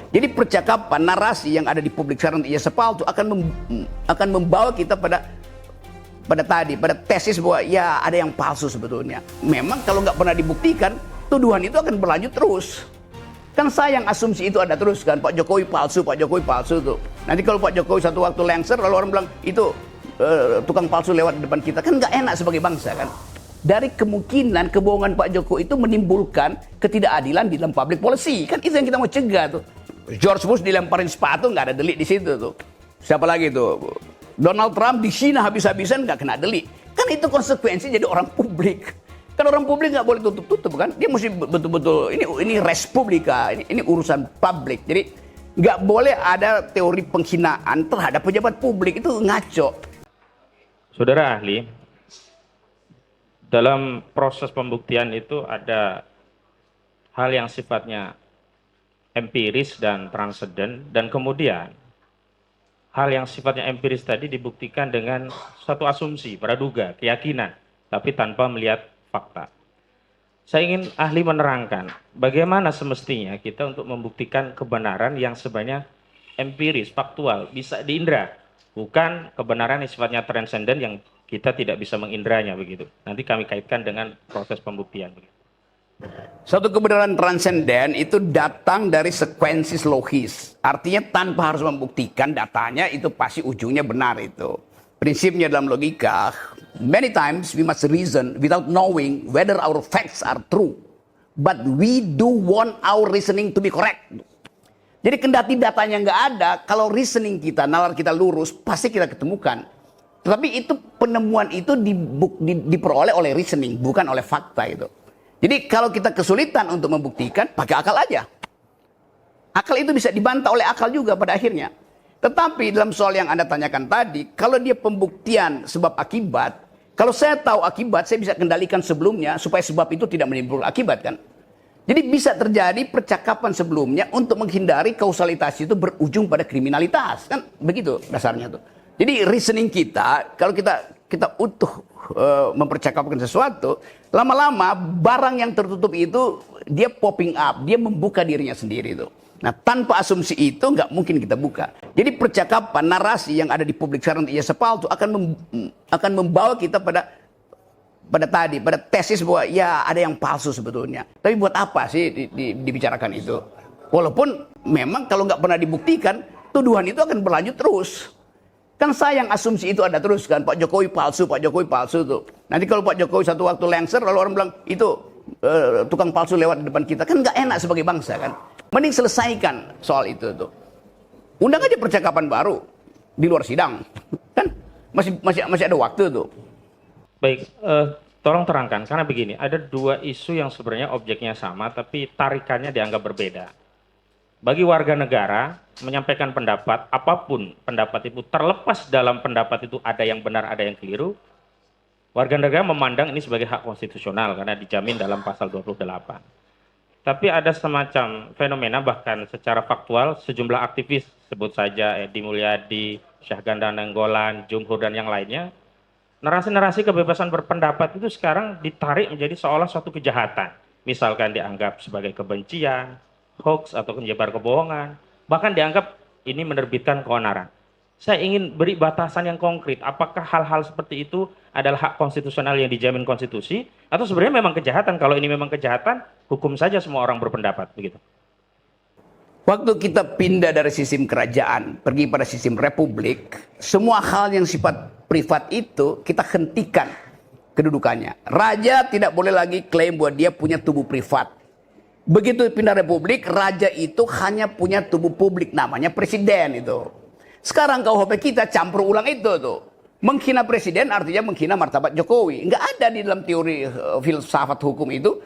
Jadi percakapan, narasi yang ada di publik sekarang di Yasser Palsu akan membawa kita pada tesis bahwa ya ada yang palsu sebetulnya. Memang kalau nggak pernah dibuktikan, tuduhan itu akan berlanjut terus. Kan sayang asumsi itu ada terus kan, Pak Jokowi palsu tuh. Nanti kalau Pak Jokowi satu waktu lengser, lalu orang bilang itu tukang palsu lewat di depan kita, kan nggak enak sebagai bangsa kan. Dari kemungkinan kebohongan Pak Jokowi itu menimbulkan ketidakadilan di dalam public policy, kan itu yang kita mau cegah tuh. George Bush dilemparin sepatu nggak ada delik di situ tuh. Siapa lagi tuh? Donald Trump di China habis-habisan nggak kena delik. Kan itu konsekuensi jadi orang publik. Kan orang publik nggak boleh tutup-tutup kan. Dia mesti betul-betul ini res publica, ini urusan publik. Jadi nggak boleh ada teori penghinaan terhadap pejabat publik, itu ngaco. Saudara ahli, dalam proses pembuktian itu ada hal yang sifatnya empiris dan transenden, dan kemudian hal yang sifatnya empiris tadi dibuktikan dengan satu asumsi, praduga, keyakinan, tapi tanpa melihat fakta. Saya ingin ahli menerangkan bagaimana semestinya kita untuk membuktikan kebenaran yang sebenarnya empiris, faktual, bisa diindra, bukan kebenaran yang sifatnya transenden yang kita tidak bisa mengindranya begitu. Nanti kami kaitkan dengan proses pembuktian. Satu kebenaran transenden itu datang dari sekuensi logis. Artinya tanpa harus membuktikan datanya itu pasti ujungnya benar itu. Prinsipnya dalam logika, many times we must reason without knowing whether our facts are true. But we do want our reasoning to be correct. Jadi kendati datanya nggak ada, kalau reasoning kita, nalar kita lurus, pasti kita ketemukan. Tetapi itu penemuan itu diperoleh oleh reasoning, bukan oleh fakta itu. Jadi kalau kita kesulitan untuk membuktikan, pakai akal aja. Akal itu bisa dibantah oleh akal juga pada akhirnya. Tetapi dalam soal yang Anda tanyakan tadi, kalau dia pembuktian sebab akibat, kalau saya tahu akibat, saya bisa kendalikan sebelumnya supaya sebab itu tidak menimbulkan akibat kan. Jadi bisa terjadi percakapan sebelumnya untuk menghindari kausalitas itu berujung pada kriminalitas. Kan begitu dasarnya tuh. Jadi reasoning kita, kalau kita utuh mempercakapkan sesuatu, lama-lama barang yang tertutup itu dia popping up, dia membuka dirinya sendiri itu. Nah, tanpa asumsi itu nggak mungkin kita buka. Jadi percakapan, narasi yang ada di publik sekarang di Yasser Palsu akan membawa kita pada tesis bahwa ya ada yang palsu sebetulnya. Tapi buat apa sih dibicarakan itu? Walaupun memang kalau nggak pernah dibuktikan, tuduhan itu akan berlanjut terus. Kan sayang asumsi itu ada terus kan, Pak Jokowi palsu tuh. Nanti kalau Pak Jokowi satu waktu lengser, lalu orang bilang itu tukang palsu lewat di depan kita, kan nggak enak sebagai bangsa kan. Mending selesaikan soal itu tuh. Undang aja percakapan baru di luar sidang, kan masih ada waktu tuh. Baik, tolong terangkan, karena begini, ada dua isu yang sebenarnya objeknya sama, tapi tarikannya dianggap berbeda. Bagi warga negara, menyampaikan pendapat, apapun pendapat itu, terlepas dalam pendapat itu ada yang benar, ada yang keliru, warga negara memandang ini sebagai hak konstitusional, karena dijamin dalam pasal 28. Tapi ada semacam fenomena, bahkan secara faktual, sejumlah aktivis, sebut saja Edi Mulyadi, Syahganda Nainggolan, Jumhur, dan yang lainnya, narasi-narasi kebebasan berpendapat itu sekarang ditarik menjadi seolah suatu kejahatan. Misalkan dianggap sebagai kebencian, hoax atau menyebar kebohongan, bahkan dianggap ini menerbitkan keonaran. Saya ingin beri batasan yang konkret, apakah hal-hal seperti itu adalah hak konstitusional yang dijamin konstitusi, atau sebenarnya memang kejahatan? Kalau ini memang kejahatan, hukum saja semua orang berpendapat, begitu. Waktu kita pindah dari sistem kerajaan, pergi pada sistem republik, semua hal yang sifat privat itu kita hentikan kedudukannya. Raja tidak boleh lagi klaim bahwa dia punya tubuh privat. Begitu pindah republik, raja itu hanya punya tubuh publik, namanya presiden itu. Sekarang KUHP kita campur ulang itu tuh. Menghina presiden artinya menghina martabat Jokowi. Nggak ada di dalam teori filsafat hukum itu.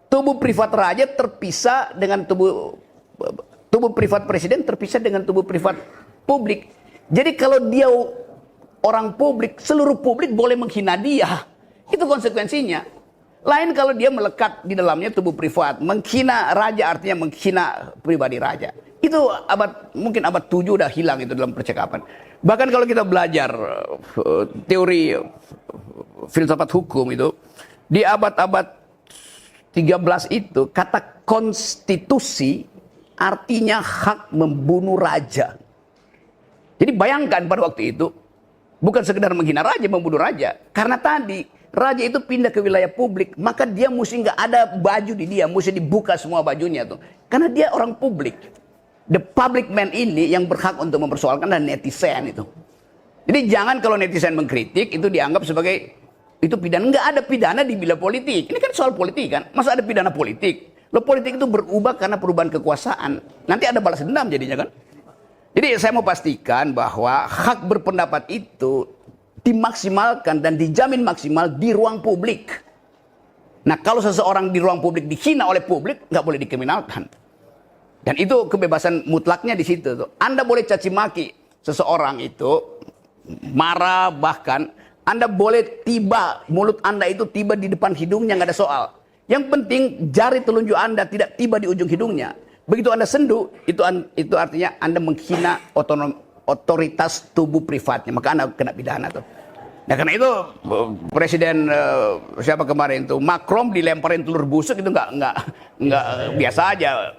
Tubuh privat raja terpisah dengan tubuh privat presiden terpisah dengan tubuh privat publik. Jadi kalau dia orang publik, seluruh publik boleh menghina dia. Itu konsekuensinya. Lain kalau dia melekat di dalamnya tubuh privat. Menghina raja artinya menghina pribadi raja. Itu mungkin abad 7 udah hilang itu dalam percakapan. Bahkan kalau kita belajar teori filsafat hukum itu, di abad-abad 13 itu kata konstitusi artinya hak membunuh raja. Jadi bayangkan pada waktu itu, bukan sekedar menghina raja, membunuh raja. Karena tadi, raja itu pindah ke wilayah publik, maka dia mesti nggak ada baju di dia, mesti dibuka semua bajunya tuh. Karena dia orang publik. The public man ini yang berhak untuk mempersoalkan dan netizen itu. Jadi jangan kalau netizen mengkritik, itu dianggap sebagai, itu pidana. Nggak ada pidana di bidang politik. Ini kan soal politik kan. Masa ada pidana politik? Lo politik itu berubah karena perubahan kekuasaan. Nanti ada balas dendam jadinya kan. Jadi saya mau pastikan bahwa hak berpendapat itu dimaksimalkan dan dijamin maksimal di ruang publik. Nah kalau seseorang di ruang publik dihina oleh publik, nggak boleh dikriminalkan. Dan itu kebebasan mutlaknya di situ tuh. Anda boleh caci maki seseorang itu, marah bahkan, Anda boleh tiba, mulut Anda itu tiba di depan hidungnya, nggak ada soal. Yang penting jari telunjuk Anda tidak tiba di ujung hidungnya. Begitu Anda sendu, itu artinya Anda menghina otoritas tubuh privatnya, maka Anda kena pidana tuh. Nah karena itu Presiden siapa kemarin tuh Macron dilemparin telur busuk itu nggak biasa aja.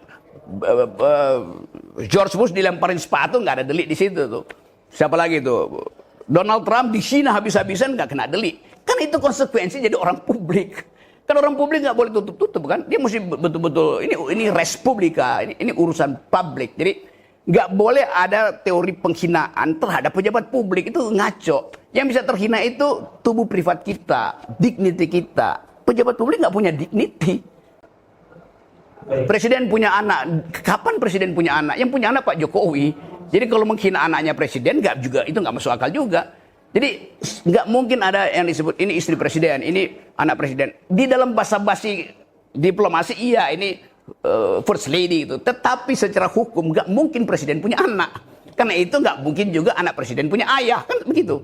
George Bush dilemparin sepatu nggak ada delik di situ tuh. Siapa lagi tuh? Donald Trump dihina habis-habisan nggak kena delik. Kan itu konsekuensi jadi orang publik. Kan orang publik nggak boleh tutup-tutup kan. Dia mesti betul-betul ini res publika, ini urusan publik. Jadi nggak boleh ada teori penghinaan terhadap pejabat publik, itu ngaco. Yang bisa terhina itu tubuh privat kita, dignity kita. Pejabat publik nggak punya dignity. Presiden punya anak. Kapan presiden punya anak? Yang punya anak Pak Jokowi. Jadi kalau menghina anaknya presiden itu nggak masuk akal juga. Jadi nggak mungkin ada yang disebut ini istri presiden, ini anak presiden. Di dalam basa-basi diplomasi iya ini first lady itu. Tetapi secara hukum nggak mungkin presiden punya anak. Karena itu nggak mungkin juga anak presiden punya ayah, kan begitu.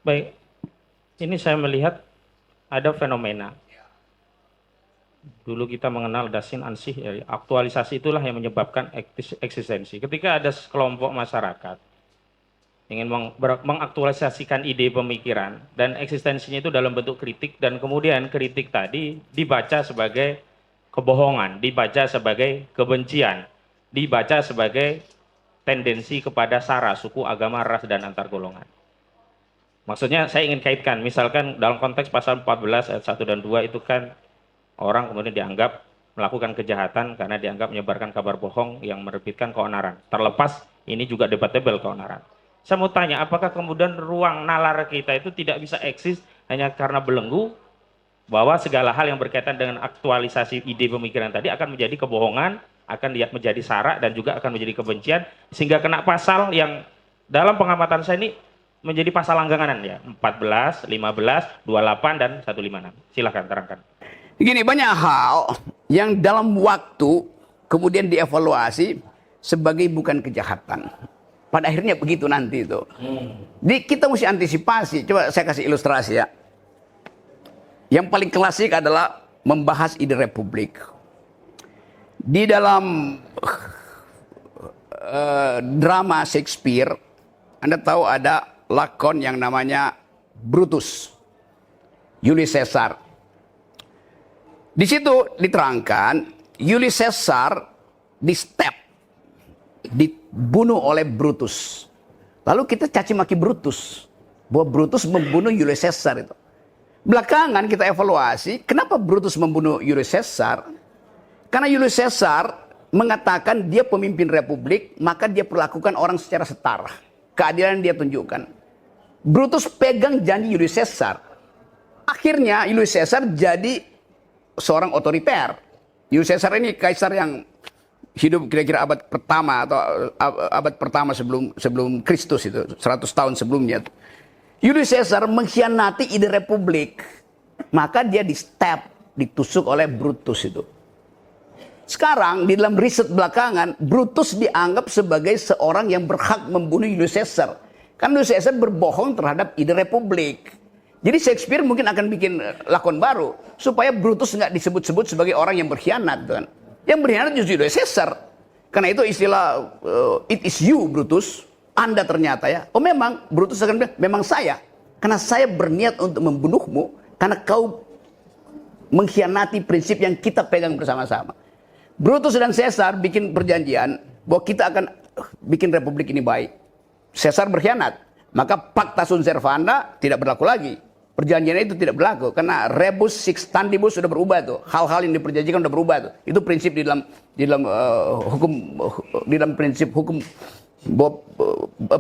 Baik, ini saya melihat ada fenomena. Dulu kita mengenal Dasin Ansih, ya, aktualisasi itulah yang menyebabkan eksistensi. Ketika ada kelompok masyarakat ingin mengaktualisasikan ide pemikiran dan eksistensinya itu dalam bentuk kritik, dan kemudian kritik tadi dibaca sebagai kebohongan, dibaca sebagai kebencian, dibaca sebagai tendensi kepada sara, suku, agama, ras, dan antar golongan. Maksudnya saya ingin kaitkan, misalkan dalam konteks pasal 14 ayat 1 dan 2 itu kan orang kemudian dianggap melakukan kejahatan karena dianggap menyebarkan kabar bohong yang menerbitkan keonaran. Terlepas ini juga debatable keonaran. Saya mau tanya, apakah kemudian ruang nalar kita itu tidak bisa eksis hanya karena belenggu bahwa segala hal yang berkaitan dengan aktualisasi ide pemikiran tadi akan menjadi kebohongan, akan menjadi sara, dan juga akan menjadi kebencian, sehingga kena pasal yang dalam pengamatan saya ini menjadi pasal langganan ya, 14, 15, 28, dan 156. Silahkan terangkan. Begini, banyak hal yang dalam waktu kemudian dievaluasi sebagai bukan kejahatan. Pada akhirnya begitu nanti itu. Jadi kita mesti antisipasi. Coba saya kasih ilustrasi ya. Yang paling klasik adalah membahas ide republik. Di dalam drama Shakespeare, Anda tahu ada lakon yang namanya Brutus, Julius Caesar. Di situ diterangkan Julius Caesar dibunuh oleh Brutus. Lalu kita caci maki Brutus bahwa Brutus membunuh Julius Caesar itu. Belakangan kita evaluasi kenapa Brutus membunuh Julius Caesar. Karena Julius Caesar mengatakan dia pemimpin republik, maka dia perlakukan orang secara setara. Keadilan dia tunjukkan. Brutus pegang janji Julius Caesar. Akhirnya Julius Caesar jadi seorang otoriter. Julius Caesar ini kaisar yang hidup kira-kira abad pertama atau abad pertama sebelum Kristus itu, 100 tahun sebelumnya. Julius Caesar mengkhianati ide republik, maka dia ditusuk oleh Brutus itu. Sekarang di dalam riset belakangan, Brutus dianggap sebagai seorang yang berhak membunuh Julius Caesar. Karena Julius Caesar berbohong terhadap ide republik. Jadi Shakespeare mungkin akan bikin lakon baru supaya Brutus nggak disebut-sebut sebagai orang yang berkhianat, kan? Yang berkhianat justru Julius Caesar. Karena itu istilah it is you Brutus, Anda ternyata ya. Oh memang Brutus akan bilang memang saya, karena saya berniat untuk membunuhmu karena kau mengkhianati prinsip yang kita pegang bersama-sama. Brutus dan Caesar bikin perjanjian bahwa kita akan bikin republik ini baik. Caesar berkhianat, maka Pacta Sunt Servanda tidak berlaku lagi. Perjanjian itu tidak berlaku karena rebus sextantibus sudah berubah tuh. Hal-hal yang diperjanjikan sudah berubah tuh. Itu prinsip di dalam hukum, di dalam prinsip hukum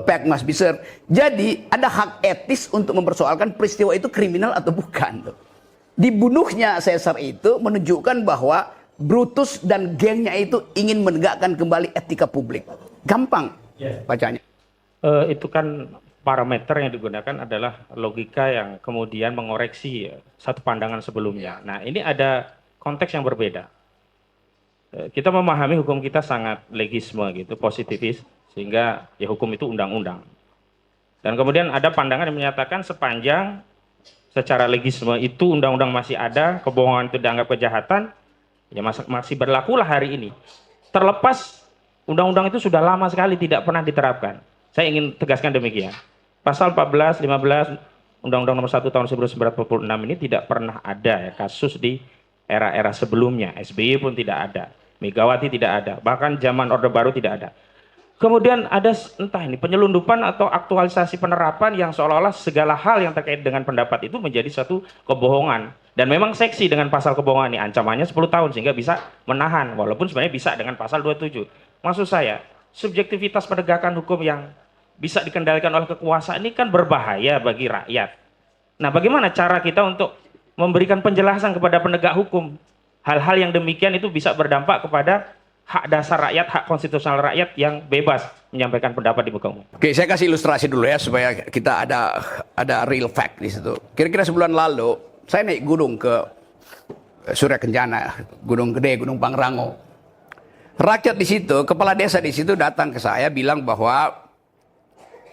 pact must be served. Jadi ada hak etis untuk mempersoalkan peristiwa itu kriminal atau bukan tuh. Dibunuhnya Caesar itu menunjukkan bahwa Brutus dan gengnya itu ingin menegakkan kembali etika publik. Gampang bacanya. Itu kan parameter yang digunakan adalah logika yang kemudian mengoreksi satu pandangan sebelumnya. Nah, ini ada konteks yang berbeda. Kita memahami hukum kita sangat legisme gitu, positivis, sehingga ya hukum itu undang-undang. Dan kemudian ada pandangan yang menyatakan sepanjang secara legisme itu undang-undang masih ada, kebohongan itu dianggap kejahatan, ya masih berlakulah hari ini. Terlepas undang-undang itu sudah lama sekali tidak pernah diterapkan. Saya ingin tegaskan demikian. Pasal 14, 15, Undang-Undang Nomor 1 Tahun 1946 ini tidak pernah ada ya, kasus di era-era sebelumnya. SBY pun tidak ada, Megawati tidak ada, bahkan zaman Orde Baru tidak ada. Kemudian ada entah ini penyelundupan atau aktualisasi penerapan yang seolah-olah segala hal yang terkait dengan pendapat itu menjadi satu kebohongan. Dan memang seksi dengan pasal kebohongan ini, ancamannya 10 tahun sehingga bisa menahan, walaupun sebenarnya bisa dengan pasal 27. Maksud saya, subjektivitas penegakan hukum yang bisa dikendalikan oleh kekuasaan ini kan berbahaya bagi rakyat. Nah, bagaimana cara kita untuk memberikan penjelasan kepada penegak hukum? Hal-hal yang demikian itu bisa berdampak kepada hak dasar rakyat, hak konstitusional rakyat yang bebas menyampaikan pendapat di muka umum. Oke, saya kasih ilustrasi dulu ya supaya kita ada real fact di situ. Kira-kira sebulan lalu saya naik gunung ke Surya Kencana, Gunung Gede, Gunung Pangrango. Rakyat di situ, kepala desa di situ datang ke saya bilang bahwa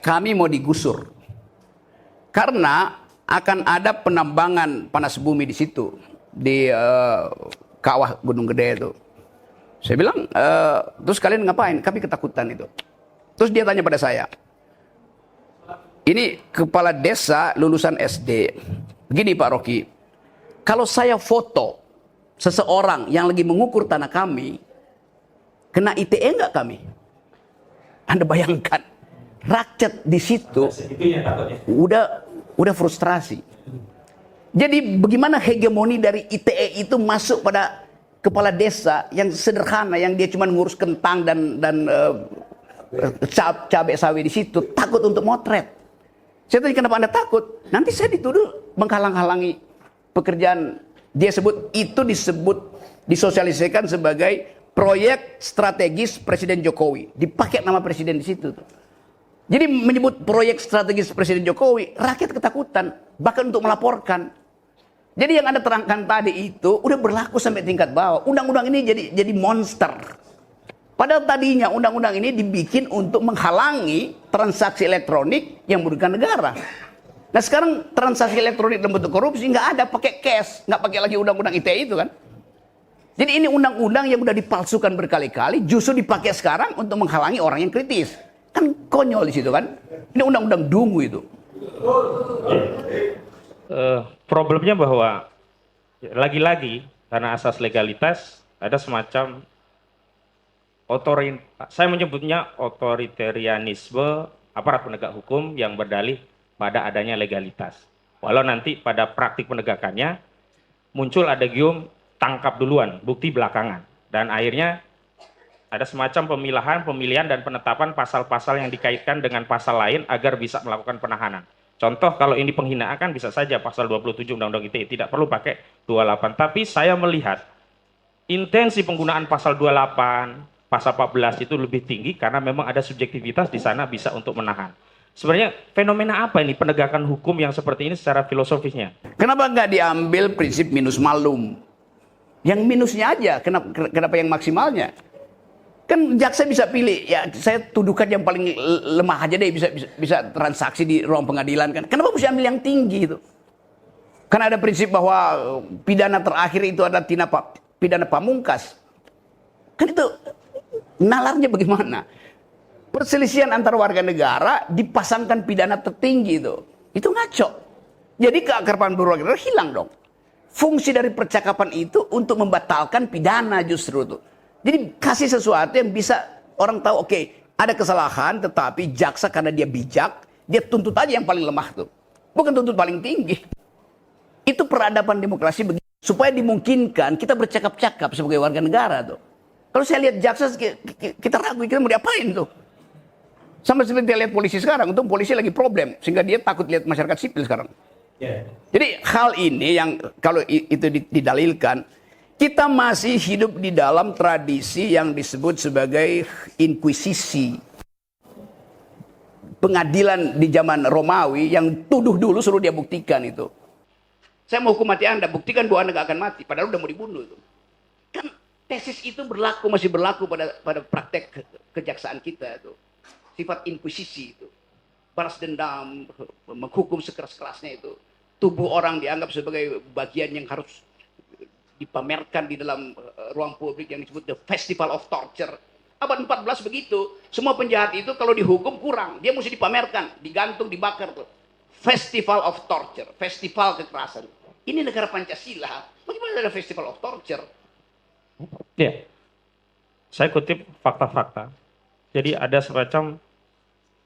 kami mau digusur karena akan ada penambangan panas bumi di situ di kawah Gunung Gede itu. Saya bilang, terus kalian ngapain? Kami ketakutan itu. Terus dia tanya pada saya, ini kepala desa lulusan SD. Begini Pak Rocky, kalau saya foto seseorang yang lagi mengukur tanah kami, kena ITE nggak kami? Anda bayangkan, rakyat di situ udah frustrasi. Jadi bagaimana hegemoni dari ITE itu masuk pada kepala desa yang sederhana, yang dia cuma ngurus kentang dan cabai sawit di situ, takut untuk motret. Saya tanya, kenapa Anda takut? Nanti saya dituduh menghalang-halangi pekerjaan. Dia sebut itu disosialisasikan sebagai proyek strategis Presiden Jokowi. Dipakai nama presiden di situ. Jadi menyebut proyek strategis Presiden Jokowi, rakyat ketakutan, bahkan untuk melaporkan. Jadi yang Anda terangkan tadi itu udah berlaku sampai tingkat bawah. Undang-undang ini jadi monster. Padahal tadinya undang-undang ini dibikin untuk menghalangi transaksi elektronik yang merugikan negara. Nah sekarang transaksi elektronik dalam bentuk korupsi nggak ada, pakai cash, nggak pakai lagi undang-undang ITE itu kan. Jadi ini undang-undang yang udah dipalsukan berkali-kali, justru dipakai sekarang untuk menghalangi orang yang kritis. Kan konyol di situ kan. Ini undang-undang dungu itu. Problemnya bahwa lagi-lagi karena asas legalitas ada semacam saya menyebutnya otoritarianisme aparat penegak hukum yang berdalih pada adanya legalitas. Walau nanti pada praktik penegakannya muncul ada gium tangkap duluan, bukti belakangan. Dan akhirnya ada semacam pemilihan dan penetapan pasal-pasal yang dikaitkan dengan pasal lain agar bisa melakukan penahanan. Contoh kalau ini penghinaan kan bisa saja pasal 27 Undang-Undang ITE, tidak perlu pakai 28. Tapi saya melihat intensi penggunaan pasal 28, pasal 14 itu lebih tinggi karena memang ada subjektivitas di sana bisa untuk menahan. Sebenarnya fenomena apa ini penegakan hukum yang seperti ini secara filosofisnya? Kenapa nggak diambil prinsip minus malum? Yang minusnya aja, kenapa yang maksimalnya? Kan jaksa bisa pilih, ya saya tuduhkan yang paling lemah aja deh, bisa transaksi di ruang pengadilan kan. Kenapa mesti ambil yang tinggi itu? Karena ada prinsip bahwa pidana terakhir itu ada pidana pamungkas. Kan itu nalarnya bagaimana? Perselisihan antar warga negara dipasangkan pidana tertinggi itu. Itu ngaco. Jadi keakraban berwarga negara hilang dong. Fungsi dari percakapan itu untuk membatalkan pidana justru itu. Jadi kasih sesuatu yang bisa orang tahu, oke, ada kesalahan, tetapi jaksa karena dia bijak, dia tuntut aja yang paling lemah tuh. Bukan tuntut paling tinggi. Itu peradaban demokrasi begitu. Supaya dimungkinkan kita bercakap-cakap sebagai warga negara tuh. Kalau saya lihat jaksa, kita ragu, kita mau diapain tuh. Sama seperti lihat polisi sekarang, untung polisi lagi problem. Sehingga dia takut lihat masyarakat sipil sekarang. Jadi hal ini yang kalau itu didalilkan, kita masih hidup di dalam tradisi yang disebut sebagai inkuisisi. Pengadilan di zaman Romawi yang tuduh dulu suruh dia buktikan itu. Saya mau hukum mati Anda, buktikan bahwa Anda nggak akan mati. Padahal udah mau dibunuh itu. Kan tesis itu masih berlaku pada praktek kejaksaan kita itu. Sifat inkuisisi itu. Balas dendam, menghukum sekeras-kerasnya itu. Tubuh orang dianggap sebagai bagian yang harus dipamerkan di dalam ruang publik yang disebut the Festival of Torture. Abad 14 begitu. Semua penjahat itu kalau dihukum kurang. Dia mesti dipamerkan, digantung, dibakar tuh. Festival of Torture, festival kekerasan. Ini negara Pancasila. Bagaimana ada Festival of Torture? Ya, saya kutip fakta-fakta. Jadi ada semacam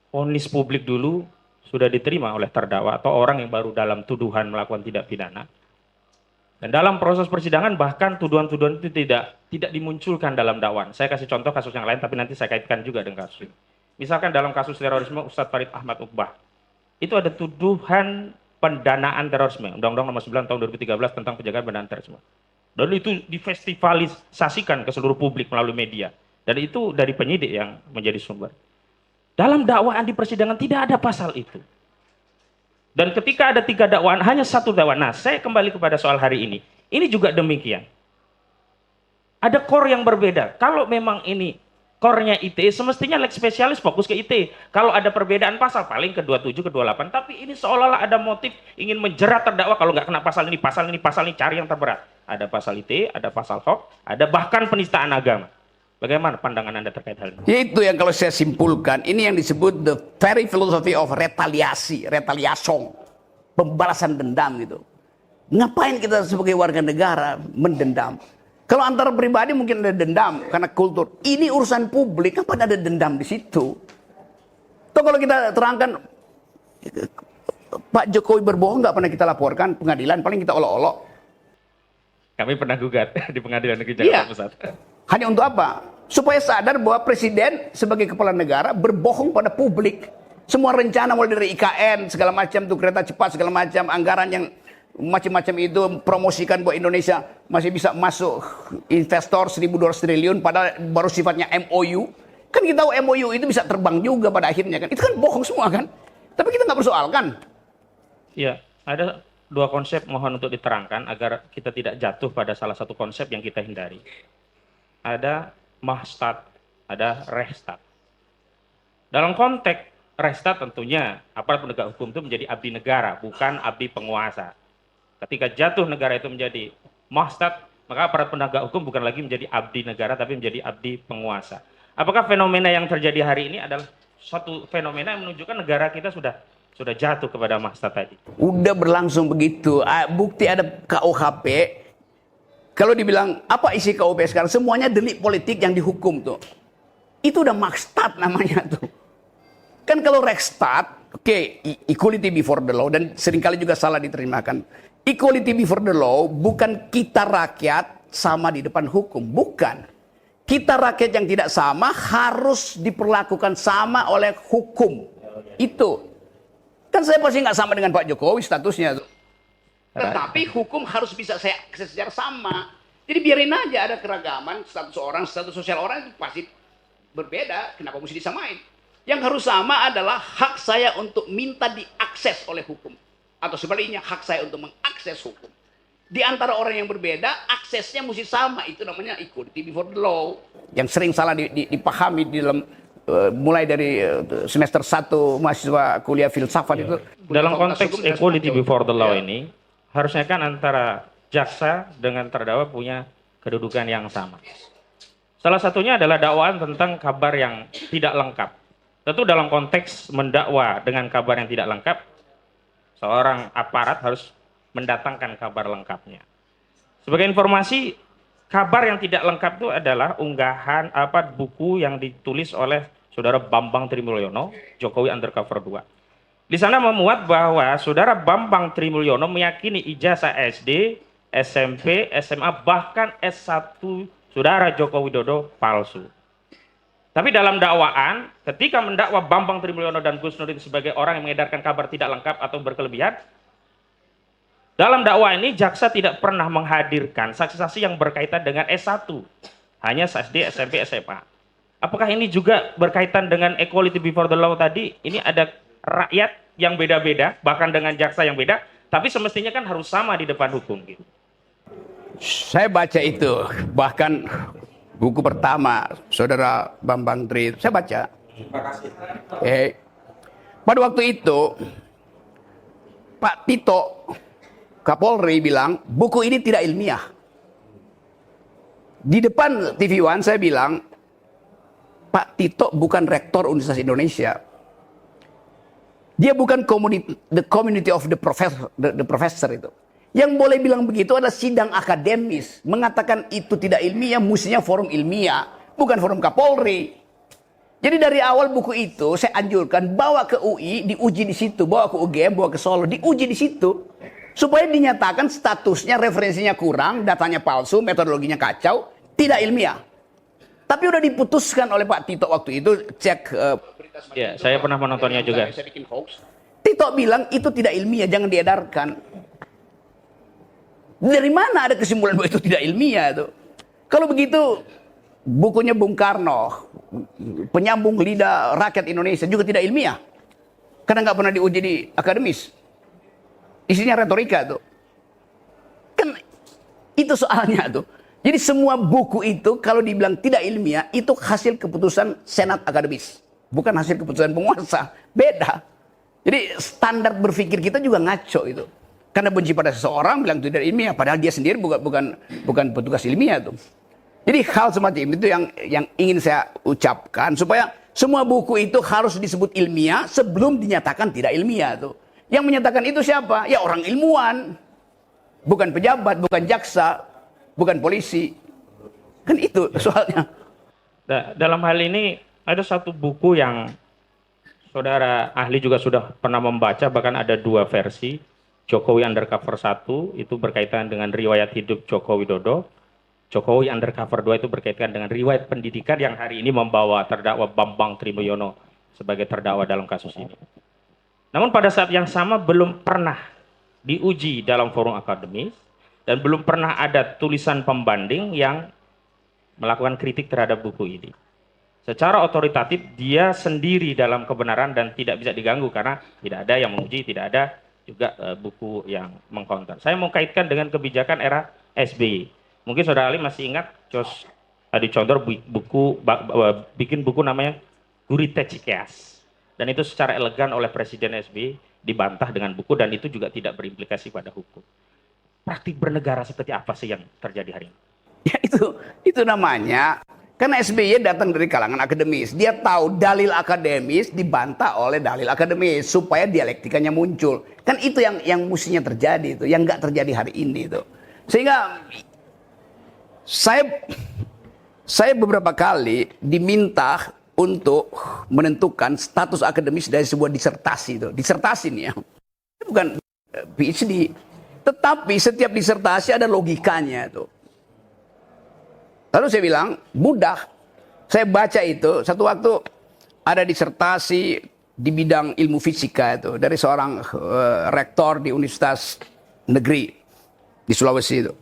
vonis publik dulu sudah diterima oleh terdakwa atau orang yang baru dalam tuduhan melakukan tindak pidana. Dan dalam proses persidangan bahkan tuduhan-tuduhan itu tidak dimunculkan dalam dakwaan. Saya kasih contoh kasus yang lain, tapi nanti saya kaitkan juga dengan kasus ini. Misalkan dalam kasus terorisme Ustadz Farid Ahmad Uqbah, itu ada tuduhan pendanaan terorisme, Undang-Undang Nomor 9 Tahun 2013 tentang penjagaan pendanaan terorisme. Dan itu difestivalisasikan ke seluruh publik melalui media. Dan itu dari penyidik yang menjadi sumber. Dalam dakwaan di persidangan tidak ada pasal itu. Dan ketika ada 3 dakwaan, hanya 1 dakwaan. Nah, saya kembali kepada soal hari ini. Ini juga demikian. Ada core yang berbeda. Kalau memang ini core-nya ITE, semestinya lex spesialis fokus ke ITE. Kalau ada perbedaan pasal, paling ke 27, ke 28. Tapi ini seolah-olah ada motif ingin menjerat terdakwa. Kalau nggak kena pasal ini, cari yang terberat. Ada pasal ITE, ada pasal HOK, ada bahkan penistaan agama. Bagaimana pandangan Anda terkait hal ini? Itu yang kalau saya simpulkan, ini yang disebut the very philosophy of retaliation, pembalasan dendam gitu. Ngapain kita sebagai warga negara mendendam? Kalau antara pribadi mungkin ada dendam karena kultur. Ini urusan publik, kapan ada dendam di situ? Atau kalau kita terangkan Pak Jokowi berbohong nggak pernah kita laporkan pengadilan, paling kita olok-olok. Kami pernah gugat di Pengadilan Negeri Jakarta Pusat. Hanya untuk apa? Supaya sadar bahwa presiden sebagai kepala negara berbohong pada publik. Semua rencana mulai dari IKN, segala macam tuh kereta cepat, segala macam anggaran yang macam-macam itu promosikan bahwa Indonesia masih bisa masuk investor 1.200 triliun padahal baru sifatnya MOU. Kan kita tahu MOU itu bisa terbang juga pada akhirnya kan. Itu kan bohong semua kan. Tapi kita nggak persoalkan. Iya, ada 2 konsep mohon untuk diterangkan agar kita tidak jatuh pada salah satu konsep yang kita hindari. Ada mahstat, ada rehstat. Dalam konteks rehstat tentunya aparat penegak hukum itu menjadi abdi negara, bukan abdi penguasa. Ketika jatuh negara itu menjadi mahstat, maka aparat penegak hukum bukan lagi menjadi abdi negara, tapi menjadi abdi penguasa. Apakah fenomena yang terjadi hari ini adalah suatu fenomena yang menunjukkan negara kita sudah jatuh kepada mahstat tadi? Udah berlangsung begitu. Bukti ada KUHP. Kalau dibilang apa isi KUHP sekarang, semuanya delik politik yang dihukum tuh. Itu udah mahstat namanya tuh. Kan kalau Reichstag, oke, equality before the law, dan seringkali juga salah diterimakan. Equality before the law bukan kita rakyat sama di depan hukum, bukan. Kita rakyat yang tidak sama harus diperlakukan sama oleh hukum. Itu. Kan saya pasti nggak sama dengan Pak Jokowi statusnya. Tetapi hukum harus bisa saya akses secara sama. Jadi biarin aja ada keragaman status orang, status sosial orang itu pasti berbeda. Kenapa mesti disamain? Yang harus sama adalah hak saya untuk minta diakses oleh hukum. Atau sebaliknya hak saya untuk mengakses hukum. Di antara orang yang berbeda, aksesnya mesti sama. Itu namanya equality before the law. Yang sering salah dipahami di dalam mulai dari semester 1 mahasiswa kuliah filsafat itu. Dalam konteks equality before the law ini, harusnya kan antara jaksa dengan terdakwa punya kedudukan yang sama. Salah satunya adalah dakwaan tentang kabar yang tidak lengkap. Tentu dalam konteks mendakwa dengan kabar yang tidak lengkap, seorang aparat harus mendatangkan kabar lengkapnya. Sebagai informasi, kabar yang tidak lengkap itu adalah unggahan buku yang ditulis oleh Saudara Bambang Trimulyono, Jokowi Undercover 2. Di sana memuat bahwa Saudara Bambang Trimulyono meyakini ijazah SD, SMP, SMA, bahkan S1 Saudara Joko Widodo palsu. Tapi dalam dakwaan, ketika mendakwa Bambang Trimulyono dan Gus Nurdin sebagai orang yang mengedarkan kabar tidak lengkap atau berkelebihan, dalam dakwah ini jaksa tidak pernah menghadirkan saksi-saksi yang berkaitan dengan S1, hanya SD, SMP, SMA. Apakah ini juga berkaitan dengan equality before the law tadi? Ini ada rakyat yang beda-beda, bahkan dengan jaksa yang beda, tapi semestinya kan harus sama di depan hukum gitu. Saya baca itu, bahkan buku pertama Saudara Bambang Tri, saya baca. Pada waktu itu Pak Tito Kapolri bilang buku ini tidak ilmiah. Di depan TV One saya bilang, Pak Tito bukan rektor Universitas Indonesia. Dia bukan the community of the professor itu. Yang boleh bilang begitu adalah sidang akademis. Mengatakan itu tidak ilmiah, mestinya forum ilmiah, bukan forum Kapolri. Jadi dari awal buku itu saya anjurkan bawa ke UI, diuji di situ, bawa ke UGM, bawa ke Solo, diuji di situ. Supaya dinyatakan statusnya, referensinya kurang, datanya palsu, metodologinya kacau, tidak ilmiah. Tapi udah diputuskan oleh Pak Tito waktu itu, cek. Ya, saya pernah menontonnya juga. Tito bilang itu tidak ilmiah, jangan diedarkan. Dari mana ada kesimpulan bahwa itu tidak ilmiah tuh? Kalau begitu, bukunya Bung Karno, Penyambung Lidah Rakyat Indonesia juga tidak ilmiah. Karena nggak pernah diuji di akademis. Isinya retorika tuh. Kan itu soalnya tuh. Jadi semua buku itu kalau dibilang tidak ilmiah, itu hasil keputusan Senat Akademis. Bukan hasil keputusan penguasa. Beda. Jadi standar berpikir kita juga ngaco itu. Karena benci pada seseorang bilang tidak ilmiah. Padahal dia sendiri bukan petugas ilmiah tuh. Jadi hal semacam itu yang ingin saya ucapkan. Supaya semua buku itu harus disebut ilmiah sebelum dinyatakan tidak ilmiah tuh. Yang menyatakan itu siapa? Ya orang ilmuwan. Bukan pejabat, bukan jaksa, bukan polisi. Kan itu soalnya. Dalam hal ini ada satu buku yang saudara ahli juga sudah pernah membaca, bahkan ada dua versi. Jokowi Undercover 1 itu berkaitan dengan riwayat hidup Joko Widodo. Jokowi Undercover 2 itu berkaitan dengan riwayat pendidikan yang hari ini membawa terdakwa Bambang Trimulyono sebagai terdakwa dalam kasus ini. Namun pada saat yang sama belum pernah diuji dalam forum akademis dan belum pernah ada tulisan pembanding yang melakukan kritik terhadap buku ini. Secara otoritatif dia sendiri dalam kebenaran dan tidak bisa diganggu karena tidak ada yang menguji, tidak ada juga buku yang mengkonter. Saya mau kaitkan dengan kebijakan era SBY. Mungkin saudara Ali masih ingat Jos Adi Condor bikin buku namanya Gurita Cikeas. Dan itu secara elegan oleh Presiden SBY dibantah dengan buku dan itu juga tidak berimplikasi pada hukum. Praktik bernegara seperti apa sih yang terjadi hari ini? Ya itu namanya. Karena SBY datang dari kalangan akademis. Dia tahu dalil akademis dibantah oleh dalil akademis supaya dialektikanya muncul. Kan itu yang mestinya terjadi itu, yang nggak terjadi hari ini itu. Sehingga saya beberapa kali diminta untuk menentukan status akademis dari sebuah disertasi itu. Disertasi nih ya. Bukan PhD. Tetapi setiap disertasi ada logikanya itu. Lalu saya bilang, mudah. Saya baca itu, satu waktu ada disertasi di bidang ilmu fisika itu. Dari seorang rektor di Universitas Negeri di Sulawesi itu.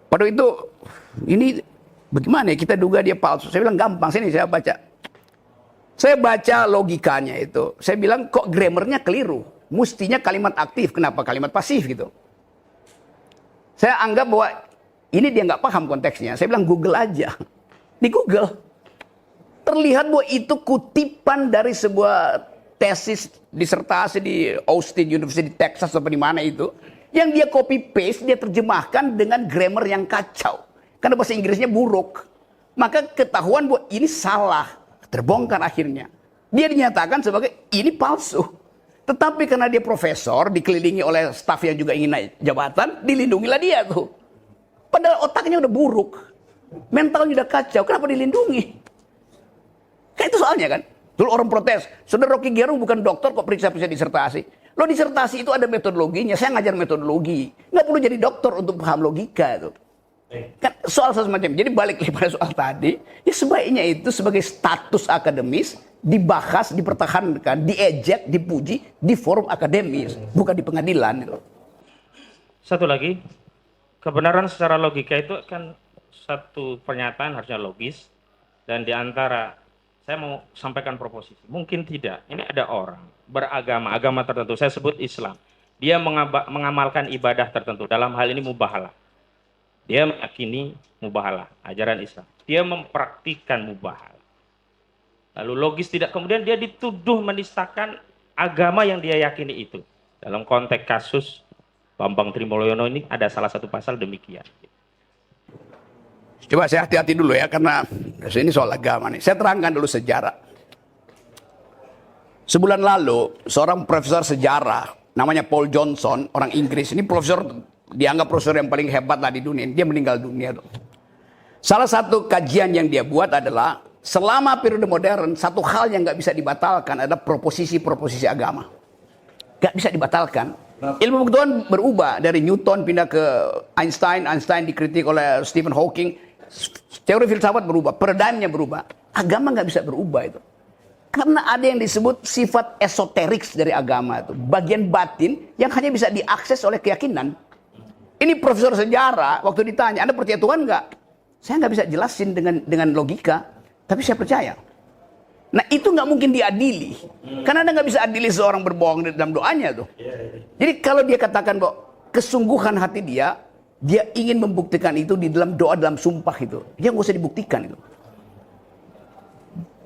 Pada itu, ini bagaimana ya, kita duga dia palsu. Saya bilang, gampang, sini saya baca. Saya baca logikanya itu. Saya bilang, kok grammarnya keliru. Mestinya kalimat aktif, kenapa kalimat pasif gitu. Saya anggap bahwa ini dia nggak paham konteksnya. Saya bilang Google aja. Di Google terlihat bahwa itu kutipan dari sebuah tesis disertasi di Austin University di Texas atau di mana itu, yang dia copy paste, dia terjemahkan dengan grammar yang kacau. Karena bahasa Inggrisnya buruk. Maka ketahuan bahwa ini salah, terbongkar akhirnya. Dia dinyatakan sebagai ini palsu. Tetapi karena dia profesor, dikelilingi oleh staf yang juga ingin naik jabatan, dilindungilah dia tuh. Padahal otaknya udah buruk. Mentalnya udah kacau. Kenapa dilindungi? Kayak itu soalnya kan. Dulu orang protes. Saudara Rocky Gerung bukan dokter kok periksa-periksa disertasi. Lo disertasi itu ada metodologinya. Saya ngajar metodologi. Nggak perlu jadi dokter untuk paham logika itu. Kan soal semacam. Jadi balik lagi pada soal tadi. Ya sebaiknya itu sebagai status akademis. Dibahas, dipertahankan, diejek, dipuji. Di forum akademis. Bukan di pengadilan itu. Satu lagi, kebenaran secara logika itu kan satu pernyataan harusnya logis, dan diantara saya mau sampaikan proposisi, mungkin tidak. Ini ada orang beragama, agama tertentu, saya sebut Islam. Dia mengamalkan ibadah tertentu, dalam hal ini mubahalah. Dia meyakini mubahalah, ajaran Islam. Dia mempraktikkan mubahalah. Lalu logis tidak, kemudian dia dituduh menistakan agama yang dia yakini itu. Dalam konteks kasus Bambang Trimulyono ini ada salah satu pasal demikian. Coba saya hati-hati dulu ya, karena ini soal agama nih. Saya terangkan dulu sejarah. Sebulan lalu, seorang profesor sejarah, namanya Paul Johnson, orang Inggris. Ini profesor, dianggap profesor yang paling hebat lah di dunia. Dia meninggal dunia tuh. Salah satu kajian yang dia buat adalah, selama periode modern, satu hal yang nggak bisa dibatalkan adalah proposisi-proposisi agama. Nggak bisa dibatalkan. Ilmu pengetahuan berubah, dari Newton pindah ke Einstein, Einstein dikritik oleh Stephen Hawking, teori filsafat berubah, paradigmnya berubah. Agama nggak bisa berubah itu. Karena ada yang disebut sifat esoterik dari agama itu, bagian batin yang hanya bisa diakses oleh keyakinan. Ini profesor sejarah, waktu ditanya, Anda percaya Tuhan nggak? Saya nggak bisa jelasin dengan logika, tapi saya percaya. Nah itu nggak mungkin diadili, karena Anda nggak bisa adili seorang berbohong dalam doanya tuh. Jadi kalau dia katakan bahwa kesungguhan hati dia ingin membuktikan itu di dalam doa, dalam sumpah itu, dia nggak usah dibuktikan itu.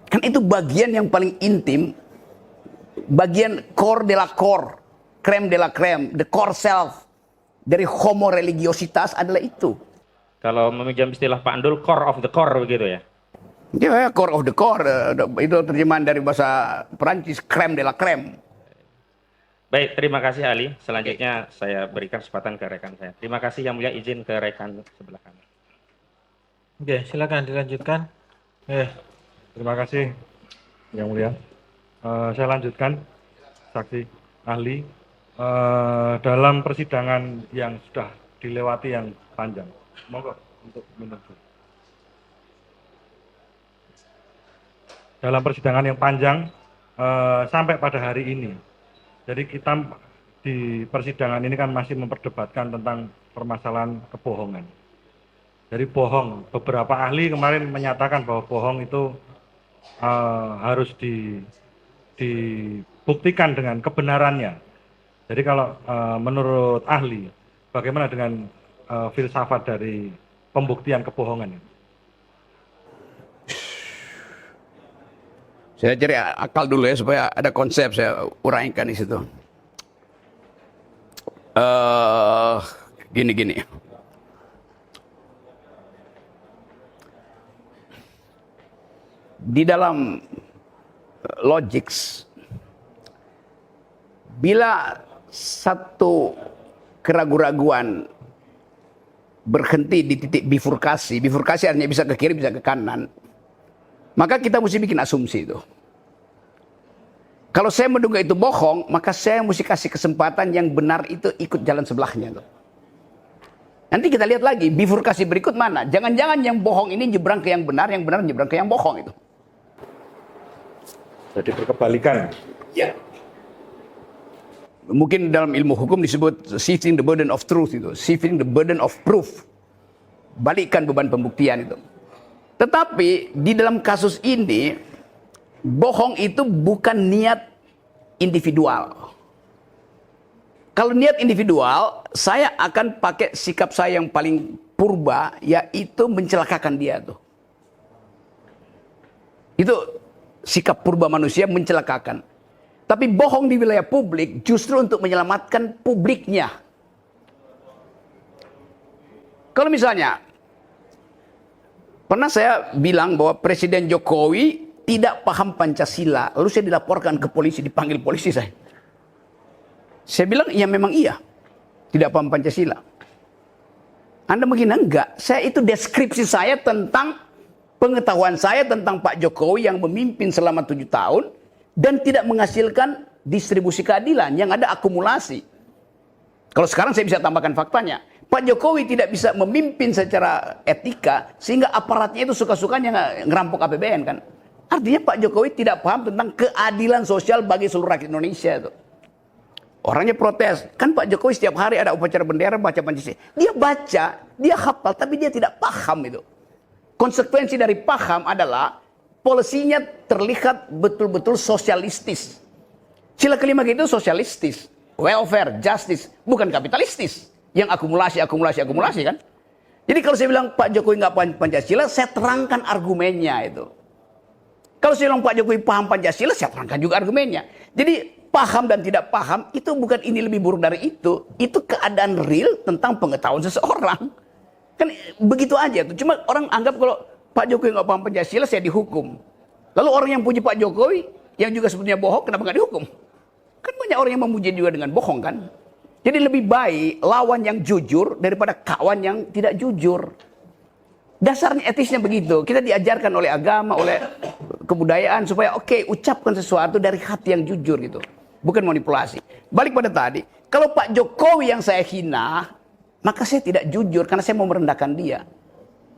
Kan itu bagian yang paling intim, bagian core de la core, creme de la creme, the core self dari homo religiositas adalah itu. Kalau meminjam istilah Pak Andul, core of the core begitu ya? Ya, core of the core, itu terjemahan dari bahasa Perancis, creme de la creme. Baik, terima kasih Ali. Selanjutnya saya berikan kesempatan ke rekan saya. Terima kasih, Yang Mulia, izin ke rekan sebelah kanan. Oke, silakan dilanjutkan. Terima kasih, Yang Mulia. Saya lanjutkan, saksi ahli. Dalam persidangan yang sudah dilewati yang panjang, monggo untuk menuju. Dalam persidangan yang panjang sampai pada hari ini. Jadi kita di persidangan ini kan masih memperdebatkan tentang permasalahan kebohongan. Jadi bohong, beberapa ahli kemarin menyatakan bahwa bohong itu harus dibuktikan dengan kebenarannya. Jadi kalau menurut ahli, bagaimana dengan filsafat dari pembuktian kebohongan itu? Saya cari akal dulu ya supaya ada konsep saya uraikan di situ. Gini. Di dalam logics, bila satu keraguan-raguan berhenti di titik bifurkasi artinya bisa ke kiri, bisa ke kanan, maka kita mesti bikin asumsi itu. Kalau saya menduga itu bohong, maka saya mesti kasih kesempatan yang benar itu ikut jalan sebelahnya. Tuh. Nanti kita lihat lagi, bifurkasi berikut mana. Jangan-jangan yang bohong ini nyebrang ke yang benar nyebrang ke yang bohong itu. Jadi berkebalikan. Ya. Mungkin dalam ilmu hukum disebut shifting the burden of truth itu. Shifting the burden of proof. Balikkan beban pembuktian itu. Tetapi di dalam kasus ini, bohong itu bukan niat individual. Kalau niat individual, saya akan pakai sikap saya yang paling purba, yaitu mencelakakan dia tuh. Itu sikap purba manusia, mencelakakan. Tapi bohong di wilayah publik justru untuk menyelamatkan publiknya. Kalau misalnya, pernah saya bilang bahwa Presiden Jokowi tidak paham Pancasila. Lalu saya dilaporkan ke polisi, dipanggil polisi saya. Saya bilang, ya memang iya. Tidak paham Pancasila. Anda menghina enggak? Saya itu deskripsi saya tentang pengetahuan saya tentang Pak Jokowi yang memimpin selama 7 tahun dan tidak menghasilkan distribusi keadilan, yang ada akumulasi. Kalau sekarang saya bisa tambahkan faktanya. Pak Jokowi tidak bisa memimpin secara etika sehingga aparatnya itu suka-sukanya ngerampok APBN kan. Artinya Pak Jokowi tidak paham tentang keadilan sosial bagi seluruh rakyat Indonesia itu. Orangnya protes. Kan Pak Jokowi setiap hari ada upacara bendera baca Pancasila. Dia baca, dia hafal, tapi dia tidak paham itu. Konsekuensi dari paham adalah polisinya terlihat betul-betul sosialistis. Sila kelima itu sosialistis. Welfare, justice, bukan kapitalistis. Yang akumulasi kan. Jadi kalau saya bilang Pak Jokowi nggak paham Pancasila, saya terangkan argumennya itu. Kalau saya bilang Pak Jokowi paham Pancasila, saya terangkan juga argumennya. Jadi paham dan tidak paham itu bukan ini lebih buruk dari itu. Itu keadaan real tentang pengetahuan seseorang. Kan begitu aja tuh. Cuma orang anggap kalau Pak Jokowi nggak paham Pancasila, saya dihukum. Lalu orang yang puji Pak Jokowi, yang juga sebetulnya bohong, kenapa nggak dihukum? Kan banyak orang yang memuji juga dengan bohong kan. Jadi lebih baik lawan yang jujur daripada kawan yang tidak jujur. Dasarnya etisnya begitu. Kita diajarkan oleh agama, oleh kebudayaan supaya ucapkan sesuatu dari hati yang jujur gitu. Bukan manipulasi. Balik pada tadi, kalau Pak Jokowi yang saya hina, maka saya tidak jujur karena saya mau merendahkan dia.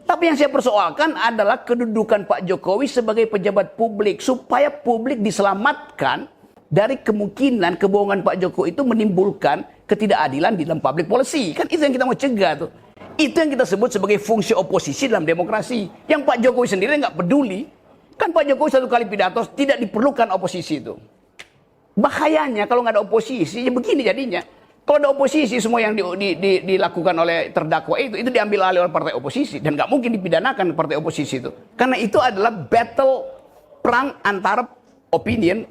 Tapi yang saya persoalkan adalah kedudukan Pak Jokowi sebagai pejabat publik supaya publik diselamatkan dari kemungkinan kebohongan Pak Jokowi itu menimbulkan ketidakadilan di dalam public policy. Kan itu yang kita mau cegah tuh. Itu yang kita sebut sebagai fungsi oposisi dalam demokrasi. Yang Pak Jokowi sendiri nggak peduli. Kan Pak Jokowi satu kali pidato tidak diperlukan oposisi itu. Bahayanya kalau nggak ada oposisi, ya begini jadinya. Kalau ada oposisi, semua yang dilakukan oleh terdakwa itu diambil alih oleh partai oposisi. Dan nggak mungkin dipidanakan partai oposisi itu. Karena itu adalah battle, perang antara opinion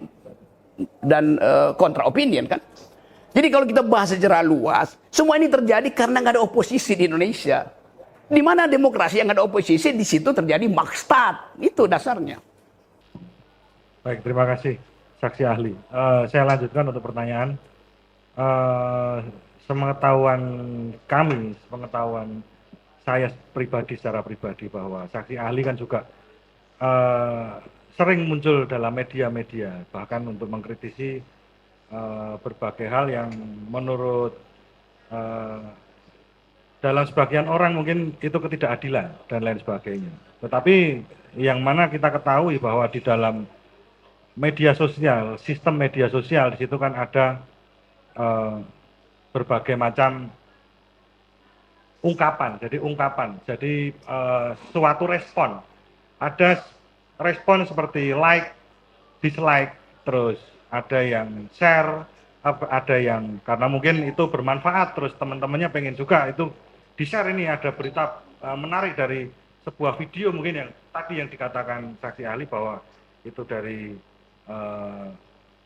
dan kontra opinion kan. Jadi kalau kita bahas secara luas, semua ini terjadi karena nggak ada oposisi di Indonesia. Di mana demokrasi yang nggak ada oposisi, di situ terjadi makstat. Itu dasarnya. Baik, terima kasih saksi ahli. Saya lanjutkan untuk pertanyaan. Sepengetahuan kami, sepengetahuan saya pribadi secara pribadi bahwa saksi ahli kan juga sering muncul dalam media-media, bahkan untuk mengkritisi berbagai hal yang menurut dalam sebagian orang mungkin itu ketidakadilan dan lain sebagainya. Tetapi yang mana kita ketahui bahwa di dalam media sosial, sistem media sosial di situ kan ada berbagai macam ungkapan. Jadi suatu respon. Ada respon seperti like, dislike, terus ada yang share, ada yang karena mungkin itu bermanfaat, terus teman-temannya pengen juga itu di-share. Ini ada berita menarik dari sebuah video mungkin yang tadi yang dikatakan saksi ahli bahwa itu dari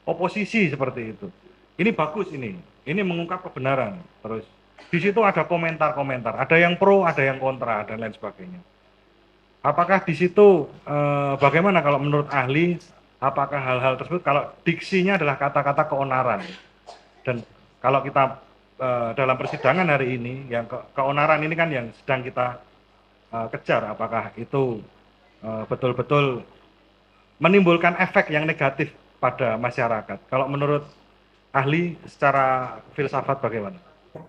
oposisi seperti itu. Ini bagus ini mengungkap kebenaran. Terus di situ ada komentar-komentar, ada yang pro, ada yang kontra dan lain sebagainya. Apakah di situ bagaimana kalau menurut ahli, apakah hal-hal tersebut kalau diksinya adalah kata-kata keonaran, dan kalau kita dalam persidangan hari ini yang keonaran ini kan yang sedang kita kejar, apakah itu betul-betul menimbulkan efek yang negatif pada masyarakat? Kalau menurut ahli secara filsafat bagaimana?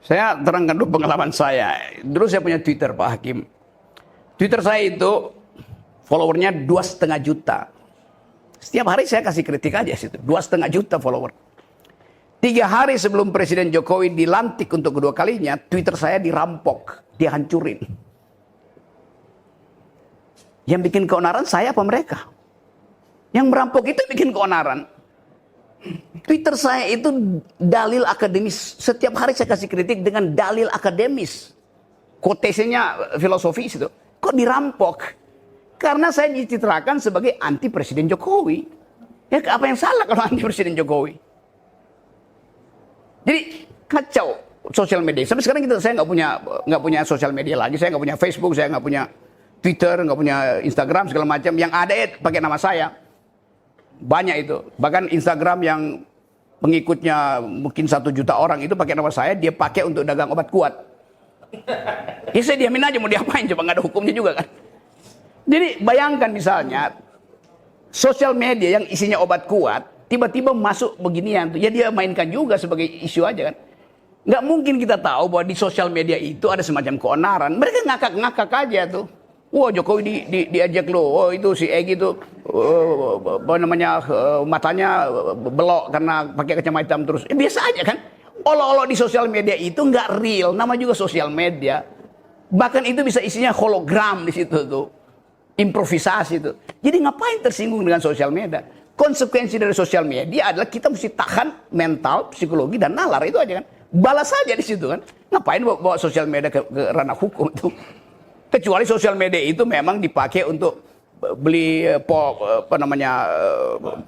Saya terangkan dulu pengalaman saya. Dulu saya punya Twitter, Pak Hakim. Twitter saya itu followernya 2,5 juta. Setiap hari saya kasih kritik aja situ. 2,5 juta follower. 3 hari sebelum Presiden Jokowi dilantik untuk kedua kalinya, Twitter saya dirampok, dihancurin. Yang bikin keonaran saya apa mereka? Yang merampok itu bikin keonaran. Twitter saya itu dalil akademis. Setiap hari saya kasih kritik dengan dalil akademis. Quotation-nya filosofis itu. Kok dirampok? Karena saya dicitrakan sebagai anti Presiden Jokowi. Ya apa yang salah kalau anti Presiden Jokowi? Jadi kacau sosial media. Sampai sekarang saya nggak punya sosial media lagi. Saya nggak punya Facebook, saya nggak punya Twitter, nggak punya Instagram segala macam. Yang ada pakai nama saya. Banyak itu. Bahkan Instagram yang pengikutnya mungkin 1 juta orang itu pakai nama saya. Dia pakai untuk dagang obat kuat. Ya saya diamin aja, mau diapain coba, nggak ada hukumnya juga kan. Jadi bayangkan misalnya sosial media yang isinya obat kuat tiba-tiba masuk beginian tuh, ya dia mainkan juga sebagai isu aja kan. Nggak mungkin kita tahu bahwa di sosial media itu ada semacam keonaran. Mereka ngakak-ngakak aja tuh. Wah, Jokowi diajak lo, oh itu si Egy itu apa namanya, matanya belok karena pakai kacamata hitam terus. Biasa aja kan. Olo-olo di sosial media itu nggak real, nama juga sosial media. Bahkan itu bisa isinya hologram di situ tuh, improvisasi tuh. Jadi ngapain tersinggung dengan sosial media? Konsekuensi dari sosial media adalah kita mesti tahan mental, psikologi dan nalar, itu aja kan. Balas saja di situ kan. Ngapain bawa sosial media ke ranah hukum itu? Kecuali sosial media itu memang dipakai untuk beli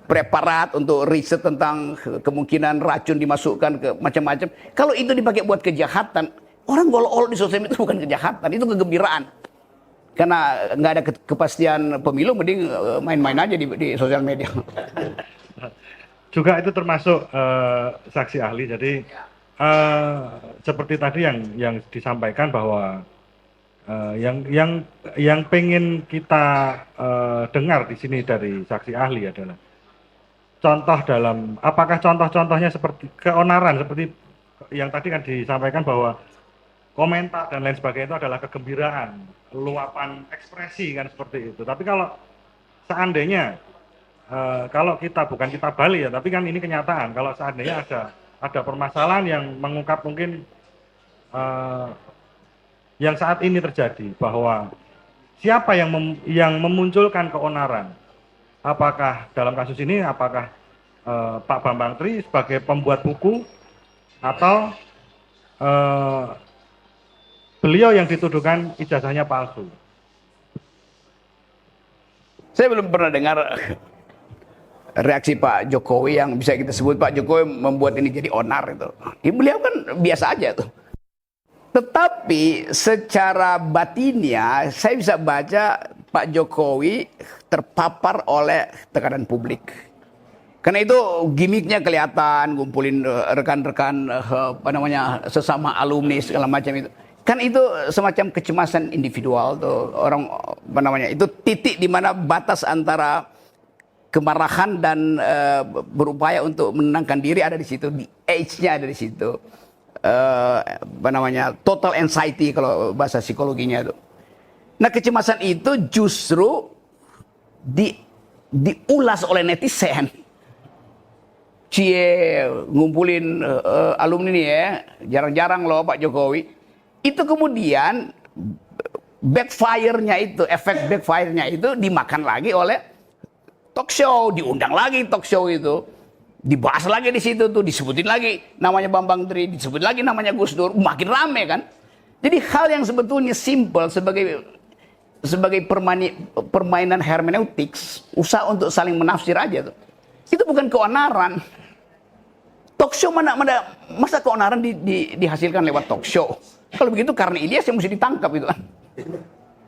preparat untuk riset tentang kemungkinan racun dimasukkan ke macam-macam. Kalau itu dipakai buat kejahatan, orang golok-golok di sosial media itu bukan kejahatan, itu kegembiraan. Karena nggak ada kepastian pemilu, mending main-main aja di sosial media. Juga itu termasuk saksi ahli. Jadi seperti tadi yang disampaikan bahwa yang pengen kita dengar di sini dari saksi ahli adalah contoh dalam, apakah contoh-contohnya seperti keonaran seperti yang tadi kan disampaikan bahwa komentar dan lain sebagainya itu adalah kegembiraan, luapan ekspresi kan seperti itu. Tapi kalau seandainya kalau kita, bukan kita balik ya, tapi kan ini kenyataan, kalau seandainya ada permasalahan yang mengungkap mungkin yang saat ini terjadi, bahwa siapa yang memunculkan keonaran, apakah dalam kasus ini apakah Pak Bambang Tri sebagai pembuat buku atau beliau yang dituduhkan ijazahnya palsu. Saya belum pernah dengar reaksi Pak Jokowi yang bisa kita sebut Pak Jokowi membuat ini jadi onar itu. Beliau kan biasa aja tuh. Tetapi secara batinnya saya bisa baca Pak Jokowi terpapar oleh tekanan publik. Karena itu gimmicknya kelihatan, ngumpulin rekan-rekan sesama alumni segala macam itu. Kan itu semacam kecemasan individual tuh, orang itu titik di mana batas antara kemarahan dan berupaya untuk menenangkan diri ada di situ, di edge-nya ada di situ. Total anxiety kalau bahasa psikologinya itu. Nah, kecemasan itu justru diulas oleh netizen. Cie, ngumpulin alumni nih ya, jarang-jarang loh Pak Jokowi. Itu kemudian backfire-nya itu, efek backfire-nya itu dimakan lagi oleh talk show, diundang lagi talk show itu. Dibahas lagi di situ tuh, disebutin lagi namanya Bambang Tri, disebut lagi namanya Gus Dur, makin rame kan. Jadi hal yang sebetulnya simple sebagai permainan hermeneutics, usaha untuk saling menafsir aja tuh. Itu bukan keonaran. Talk show masa keonaran dihasilkan lewat talk show? Kalau begitu karena Ilyas yang mesti ditangkap itu kan.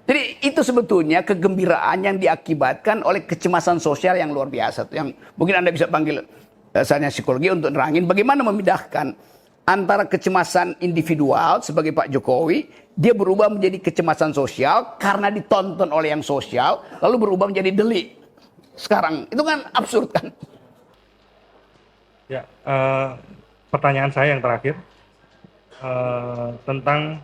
Jadi itu sebetulnya kegembiraan yang diakibatkan oleh kecemasan sosial yang luar biasa tuh, yang mungkin Anda bisa panggil dasarnya psikologi untuk nerangin bagaimana memindahkan antara kecemasan individual sebagai Pak Jokowi, dia berubah menjadi kecemasan sosial karena ditonton oleh yang sosial, lalu berubah menjadi delik. Sekarang itu kan absurd kan? Ya, pertanyaan saya yang terakhir tentang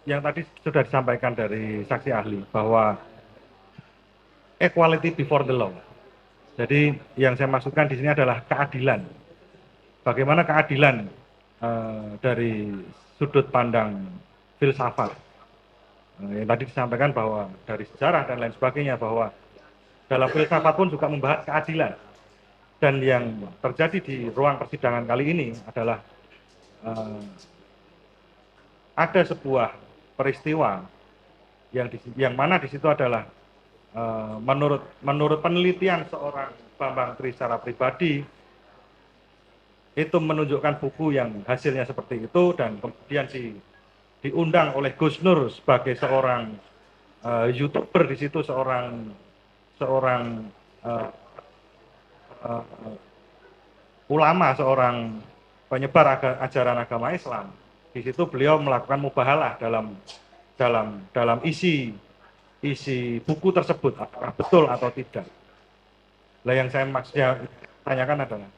yang tadi sudah disampaikan dari saksi ahli bahwa equality before the law. Jadi yang saya maksudkan di sini adalah keadilan. Bagaimana keadilan dari sudut pandang filsafat. Yang tadi disampaikan bahwa dari sejarah dan lain sebagainya, bahwa dalam filsafat pun juga membahas keadilan. Dan yang terjadi di ruang persidangan kali ini adalah ada sebuah peristiwa yang mana di situ adalah menurut penelitian seorang Bambang Tri secara pribadi itu menunjukkan buku yang hasilnya seperti itu, dan kemudian diundang oleh Gus Nur sebagai seorang YouTuber di situ, seorang ulama, seorang penyebar ajaran agama Islam. Di situ beliau melakukan mubahalah dalam isi buku tersebut, apakah betul atau tidak. Lah yang saya maksudnya tanyakan adalah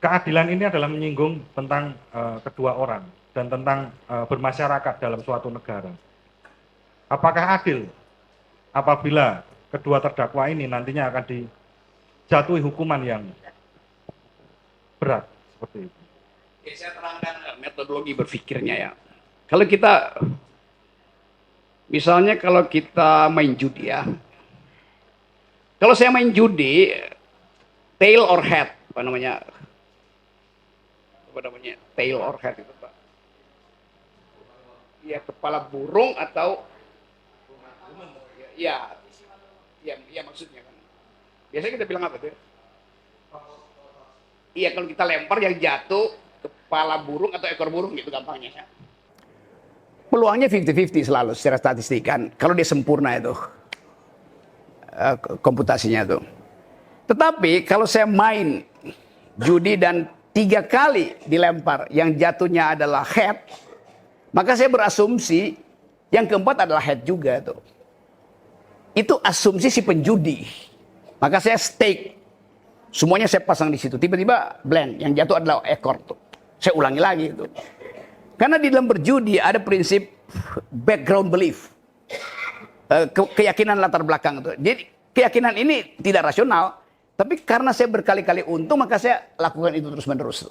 keadilan ini adalah menyinggung tentang kedua orang dan tentang bermasyarakat dalam suatu negara. Apakah adil apabila kedua terdakwa ini nantinya akan dijatuhi hukuman yang berat seperti itu? Oke, saya terangkan metodologi berpikirnya ya. Kalau kita, misalnya kalau kita main judi ya. Kalau saya main judi, tail or head, apa namanya? Tail or head itu Pak. Ya, kepala burung atau ya maksudnya kan. Biasanya kita bilang apa tuh? Iya, kalau kita lempar yang jatuh kepala burung atau ekor burung gitu gampangnya. Peluangnya 50-50 selalu secara statistik kan. Kalau dia sempurna itu komputasinya tuh. Tetapi kalau saya main judi dan 3 kali dilempar yang jatuhnya adalah head, maka saya berasumsi yang keempat adalah head juga tuh. Itu asumsi si penjudi. Maka saya stake. Semuanya saya pasang di situ. Tiba-tiba blank. Yang jatuh adalah ekor tuh. Saya ulangi lagi itu. Karena di dalam berjudi ada prinsip background belief. Keyakinan latar belakang itu. Jadi keyakinan ini tidak rasional. Tapi karena saya berkali-kali untung, maka saya lakukan itu terus-menerus.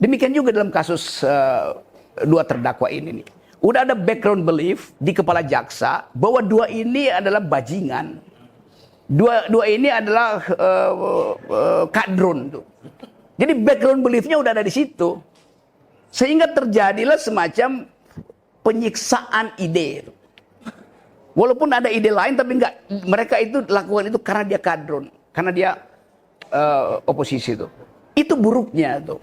Demikian juga dalam kasus 2 terdakwa ini nih. Udah ada background belief di kepala jaksa bahwa 2 ini adalah bajingan. Dua ini adalah kadrun tuh. Jadi background beliefnya udah ada di situ. Sehingga terjadilah semacam penyiksaan ide. Walaupun ada ide lain tapi enggak, mereka itu lakukan itu karena dia kadrun, karena dia oposisi itu. Itu buruknya tuh.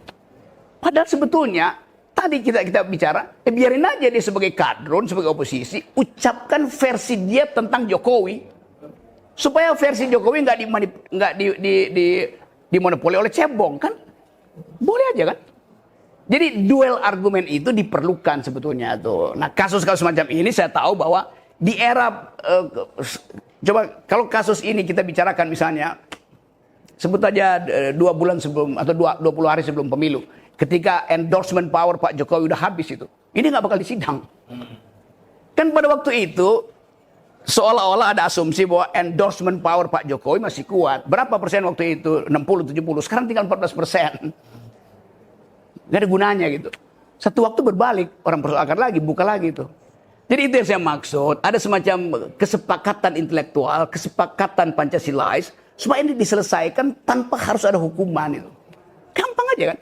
Padahal sebetulnya tadi kita bicara, biarin aja dia sebagai kadrun, sebagai oposisi, ucapkan versi dia tentang Jokowi. Supaya versi Jokowi nggak dimonopoli oleh cebong kan? Boleh aja kan? Jadi duel argumen itu diperlukan sebetulnya tuh. Nah kasus-kasus semacam ini saya tahu bahwa di era coba kalau kasus ini kita bicarakan misalnya sebut aja 2 bulan sebelum atau 20 hari sebelum pemilu, ketika endorsement power Pak Jokowi udah habis itu, ini nggak bakal disidang. Kan pada waktu itu seolah-olah ada asumsi bahwa endorsement power Pak Jokowi masih kuat. Berapa persen waktu itu? 60, 70. Sekarang tinggal 14%. Gak ada gunanya gitu. Satu waktu berbalik. Orang persoalkan lagi, buka lagi itu. Jadi itu yang saya maksud. Ada semacam kesepakatan intelektual, kesepakatan Pancasilais. Supaya ini diselesaikan tanpa harus ada hukuman itu. Gampang aja kan.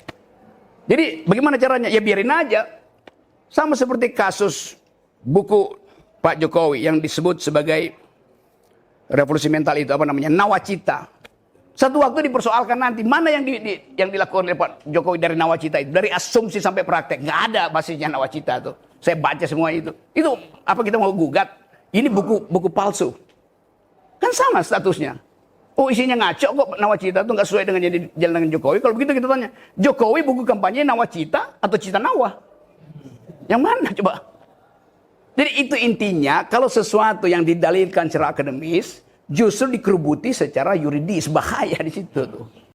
Jadi bagaimana caranya? Ya biarin aja. Sama seperti kasus buku Pak Jokowi yang disebut sebagai revolusi mental itu apa namanya nawacita. Satu waktu dipersoalkan nanti mana yang dilakukan oleh Pak Jokowi dari nawacita itu, dari asumsi sampai praktek, nggak ada basisnya nawacita tuh. Saya baca semua itu. Itu apa kita mau gugat? Ini buku palsu. Kan sama statusnya. Oh isinya ngaco kok nawacita itu nggak sesuai dengan yang dijalankan dengan Jokowi. Kalau begitu kita tanya, Jokowi buku kampanye nawacita atau cita nawa? Yang mana coba? Jadi itu intinya, kalau sesuatu yang didalilkan secara akademis, justru dikerubuti secara yuridis, bahaya di situ tuh.